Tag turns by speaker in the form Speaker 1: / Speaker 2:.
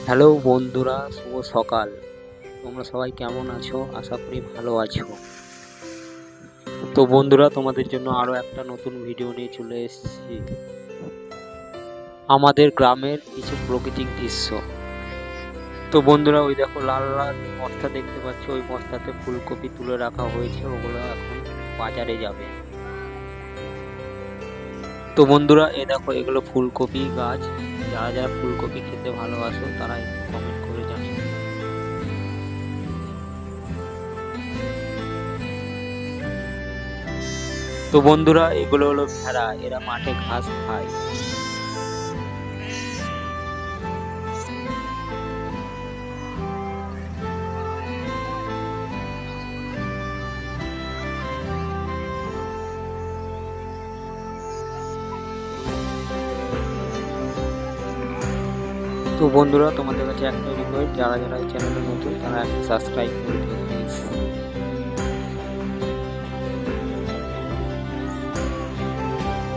Speaker 1: Hello বন্ধুরা, শুভ সকাল। তোমরা সবাই কেমন আছো? আশা করি ভালো আছো। তো বন্ধুরা, তোমাদের জন্য আরো একটা নতুন ভিডিও নিয়ে চলে এসেছি। আমাদের গ্রামের কিছু প্রাকৃতিক দৃশ্য। তো বন্ধুরা, ওই দেখো লাল লাল বস্তা দেখতে পাচ্ছ, ওই বস্তাতে ফুলকপি তুলে রাখা হয়েছে, ওগুলো এখন বাজারে যাবে। তো বন্ধুরা, এ দেখো এগুলো ফুলকপি গাছ। যারা যারা ফুলকপি খেতে ভালোবাসো তারা একটু কমেন্ট করে জানিও। তো বন্ধুরা, এগুলো হলো ভেড়া, এরা মাঠে ঘাস খায়। তো বন্ধুরা, তোমাদের কাছে একটা রিকোয়েস্ট, যারা যারা এই চ্যানেলে নতুন তারা একটা সাবস্ক্রাইব করে দিও।